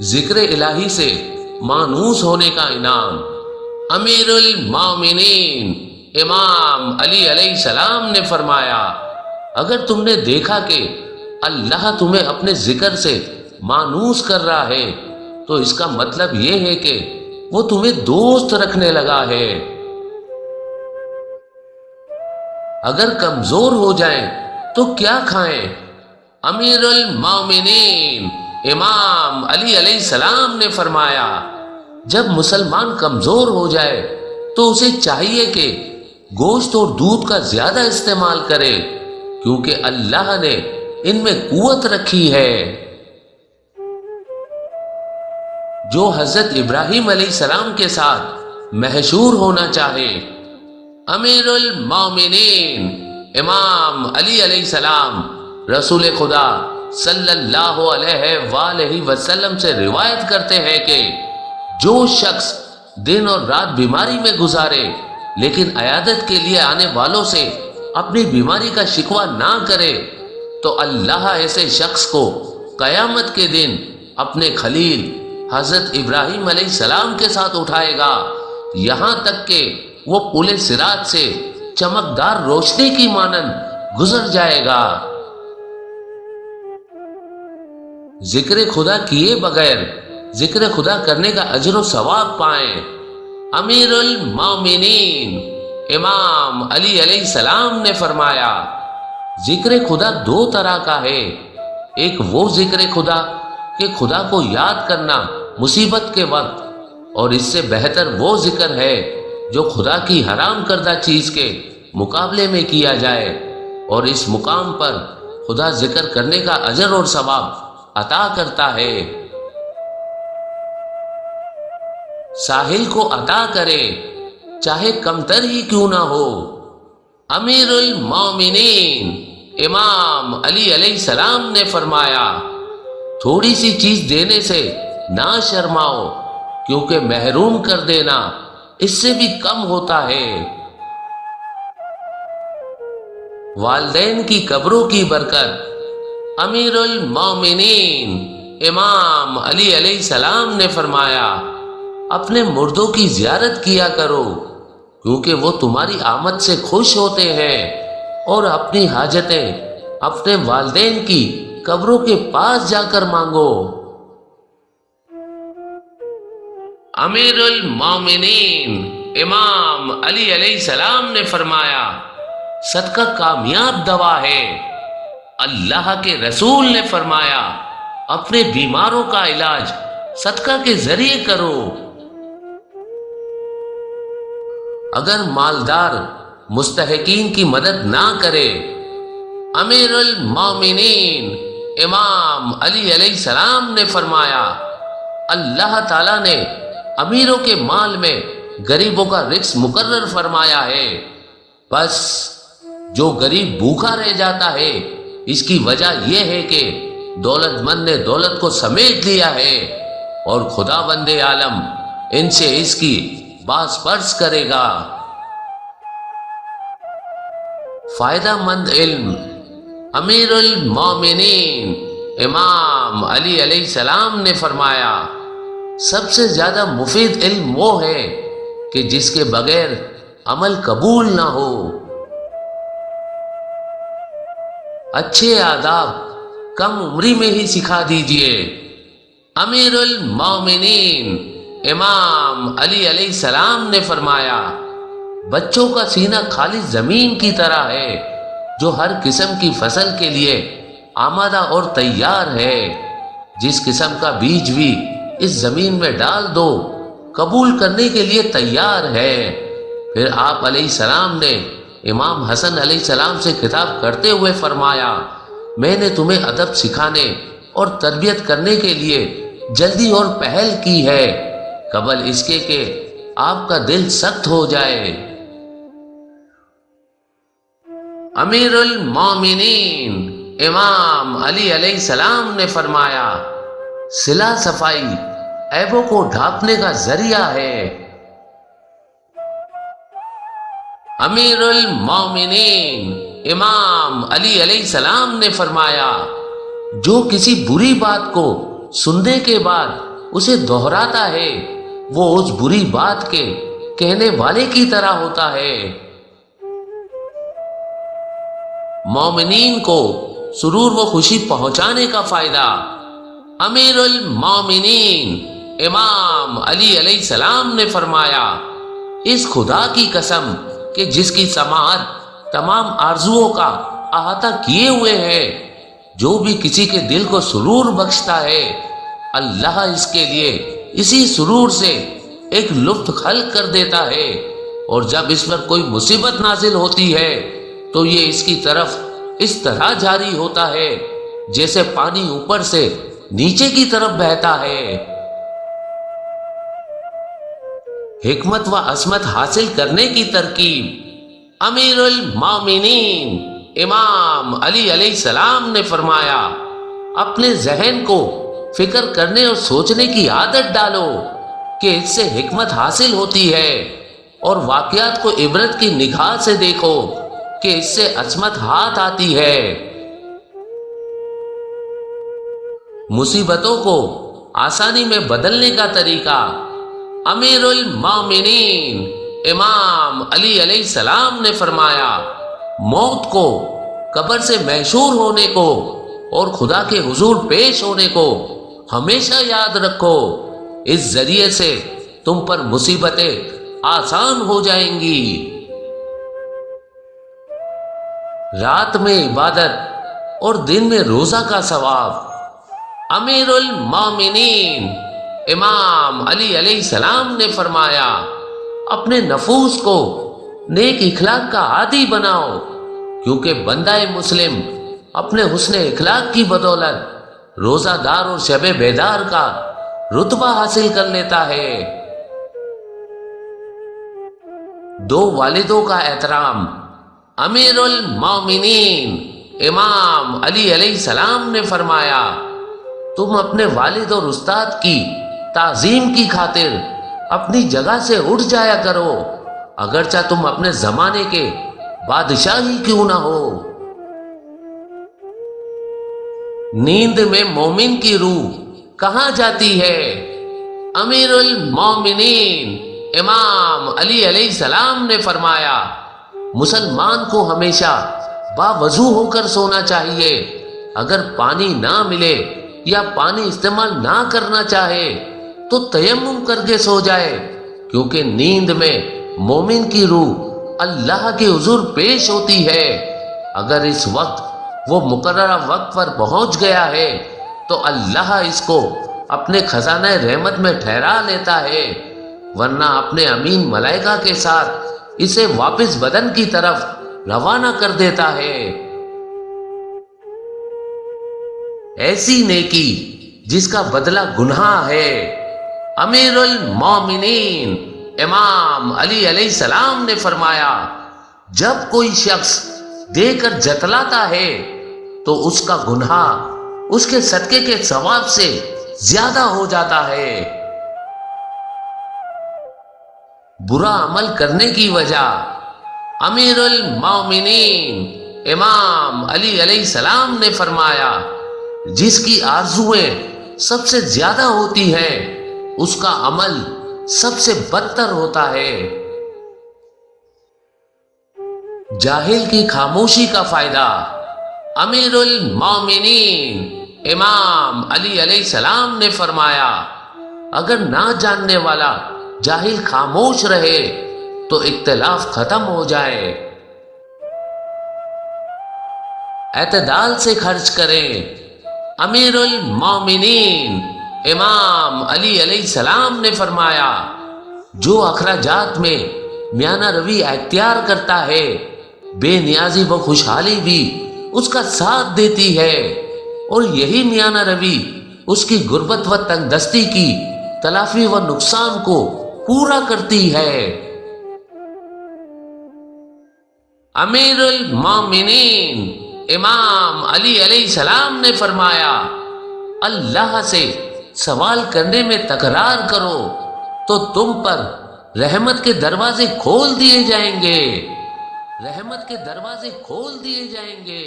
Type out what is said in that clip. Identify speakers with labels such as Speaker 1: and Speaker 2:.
Speaker 1: ذکر الہی سے مانوس ہونے کا انعام۔ امیر المومنین امام علی علیہ السلام نے فرمایا، اگر تم نے دیکھا کہ اللہ تمہیں اپنے ذکر سے مانوس کر رہا ہے تو اس کا مطلب یہ ہے کہ وہ تمہیں دوست رکھنے لگا ہے۔ اگر کمزور ہو جائیں تو کیا کھائیں؟ امیر المومنین امام علی علیہ السلام نے فرمایا، جب مسلمان کمزور ہو جائے تو اسے چاہیے کہ گوشت اور دودھ کا زیادہ استعمال کرے، کیونکہ اللہ نے ان میں قوت رکھی ہے۔ جو حضرت ابراہیم علیہ السلام کے ساتھ محشور ہونا چاہے، امیر المومنین امام علی علیہ السلام رسول خدا صلی اللہ علیہ وآلہ وسلم سے روایت کرتے ہیں کہ جو شخص دن اور رات بیماری میں گزارے لیکن عیادت کے لیے آنے والوں سے اپنی بیماری کا شکوہ نہ کرے تو اللہ ایسے شخص کو قیامت کے دن اپنے خلیل حضرت ابراہیم علیہ السلام کے ساتھ اٹھائے گا، یہاں تک کہ وہ پل صراط سے چمکدار روشنی کی مانند گزر جائے گا۔ ذکر خدا کیے بغیر ذکر خدا کرنے کا اجر و ثواب پائیں۔ امیر المومنین امام علی علیہ السلام نے فرمایا، ذکر خدا دو طرح کا ہے، ایک وہ ذکر خدا کہ خدا کو یاد کرنا مصیبت کے وقت، اور اس سے بہتر وہ ذکر ہے جو خدا کی حرام کردہ چیز کے مقابلے میں کیا جائے، اور اس مقام پر خدا ذکر کرنے کا اجر اور ثواب عطا کرتا ہے۔ ساحل کو عطا کرے چاہے کمتر ہی کیوں نہ ہو۔ امیر المومنین امام علی علیہ السلام نے فرمایا، تھوڑی سی چیز دینے سے نہ شرماؤ، کیونکہ محروم کر دینا اس سے بھی کم ہوتا ہے۔ والدین کی قبروں کی برکت۔ امیر المومنین امام علی علیہ السلام نے فرمایا، اپنے مردوں کی زیارت کیا کرو، کیونکہ وہ تمہاری آمد سے خوش ہوتے ہیں، اور اپنی حاجتیں اپنے والدین کی قبروں کے پاس جا کر مانگو۔ امیر المومنین امام علی علیہ السلام نے فرمایا، صدقہ کامیاب دوا ہے۔ اللہ کے رسول نے فرمایا، اپنے بیماروں کا علاج صدقہ کے ذریعے کرو۔ اگر مالدار مستحقین کی مدد نہ کرے، امیر المومنین امام علی علیہ السلام نے فرمایا، اللہ تعالیٰ نے امیروں کے مال میں غریبوں کا رزق مقرر فرمایا ہے، بس جو غریب بھوکا رہ جاتا ہے اس کی وجہ یہ ہے کہ دولت مند نے دولت کو سمیٹ لیا ہے، اور خدا بند عالم ان سے اس کی باز پرس کرے گا۔ فائدہ مند علم۔ امیر المومنین امام علی علیہ السلام نے فرمایا، سب سے زیادہ مفید علم وہ ہے کہ جس کے بغیر عمل قبول نہ ہو۔ اچھے آداب کم عمری میں ہی سکھا دیجئے۔ امیر المومنین امام علی علیہ السلام نے فرمایا، بچوں کا سینہ خالی زمین کی طرح ہے جو ہر قسم کی فصل کے لیے آمادہ اور تیار ہے۔ جس قسم کا بیج بھی اس زمین میں ڈال دو قبول کرنے کے لیے تیار ہے۔ پھر آپ علیہ السلام نے امام حسن علیہ السلام سے خطاب کرتے ہوئے فرمایا، میں نے تمہیں ادب سکھانے اور تربیت کرنے کے لیے جلدی اور پہل کی ہے، قبل اس کے کہ آپ کا دل سخت ہو جائے۔ امیر المومنین امام علی علیہ السلام نے فرمایا، صلہ صفائی عیبوں کو ڈھانپنے کا ذریعہ ہے۔ امیر المومنین امام علی علیہ السلام نے فرمایا، جو کسی بری بات کو سننے کے بعد اسے دہراتا ہے وہ اس بری بات کے کہنے والے کی طرح ہوتا ہے۔ مومنین کو سرور و خوشی پہنچانے کا فائدہ۔ امیر المومنین امام علی علیہ السلام نے فرمایا، اس خدا کی قسم کہ جس کی سماعت تمام آرزوؤں کا احاطہ کیے ہوئے ہے، جو بھی کسی کے دل کو سرور بخشتا ہے، اللہ اس کے لیے اسی سرور سے ایک لطف خلق کر دیتا ہے، اور جب اس پر کوئی مصیبت نازل ہوتی ہے تو یہ اس کی طرف اس طرح جاری ہوتا ہے جیسے پانی اوپر سے نیچے کی طرف بہتا ہے۔ حکمت و عصمت حاصل کرنے کی ترکیب۔ امیر المومنین امام علی علیہ السلام نے فرمایا، اپنے ذہن کو فکر کرنے اور سوچنے کی عادت ڈالو کہ اس سے حکمت حاصل ہوتی ہے، اور واقعات کو عبرت کی نگاہ سے دیکھو کہ اس سے عصمت ہاتھ آتی ہے۔ مصیبتوں کو آسانی میں بدلنے کا طریقہ۔ امیر المومنین امام علی علیہ السلام نے فرمایا، موت کو، قبر سے محشور ہونے کو اور خدا کے حضور پیش ہونے کو ہمیشہ یاد رکھو، اس ذریعے سے تم پر مصیبتیں آسان ہو جائیں گی۔ رات میں عبادت اور دن میں روزہ کا ثواب۔ امیر المومنین امام علی علیہ السلام نے فرمایا، اپنے نفوس کو نیک اخلاق کا عادی بناؤ، کیونکہ بندہ مسلم اپنے حسن اخلاق کی بدولت روزہ دار اور شب بیدار کا رتبہ حاصل کر لیتا ہے۔ دو والدوں کا احترام۔ امیر المومنین امام علی علیہ السلام نے فرمایا، تم اپنے والد اور استاد کی تعظیم کی خاطر اپنی جگہ سے اٹھ جایا کرو، اگرچہ تم اپنے زمانے کے بادشاہ ہی کیوں نہ ہو۔ نیند میں مومن کی روح کہاں جاتی ہے؟ امیر المومنین امام علی علیہ السلام نے فرمایا، مسلمان کو ہمیشہ باوضو ہو کر سونا چاہیے، اگر پانی نہ ملے یا پانی استعمال نہ کرنا چاہے تو تیمم کر کے سو جائے، کیونکہ نیند میں مومن کی روح اللہ کے حضور پیش ہوتی ہے۔ اگر اس وقت وہ مقررہ وقت پر پہنچ گیا ہے تو اللہ اس کو اپنے خزانہ رحمت میں ٹھہرا لیتا ہے، ورنہ اپنے امین ملائکہ کے ساتھ اسے واپس بدن کی طرف روانہ کر دیتا ہے۔ ایسی نیکی جس کا بدلہ گناہ ہے۔ امیر المومنین امام علی علیہ السلام نے فرمایا، جب کوئی شخص دے کر جتلاتا ہے تو اس کا گناہ اس کے صدقے کے ثواب سے زیادہ ہو جاتا ہے۔ برا عمل کرنے کی وجہ۔ امیر المومنین امام علی علیہ السلام نے فرمایا، جس کی آرزویں سب سے زیادہ ہوتی ہیں اس کا عمل سب سے بدتر ہوتا ہے۔ جاہل کی خاموشی کا فائدہ۔ امیر المومنین امام علی علیہ السلام نے فرمایا، اگر نہ جاننے والا جاہل خاموش رہے تو اختلاف ختم ہو جائے۔ اعتدال سے خرچ کریں۔ امیر المومنین امام علی علیہ السلام نے فرمایا، جو اخراجات میں میانہ روی اختیار کرتا ہے، بے نیازی و خوشحالی بھی اس کا ساتھ دیتی ہے، اور یہی میانہ روی اس کی غربت و تنگ دستی کی تلافی و نقصان کو پورا کرتی ہے۔ امیر المومنین امام علی علیہ السلام نے فرمایا، اللہ سے سوال کرنے میں تکرار کرو تو تم پر رحمت کے دروازے کھول دیے جائیں گے، رحمت کے دروازے کھول دیے جائیں گے۔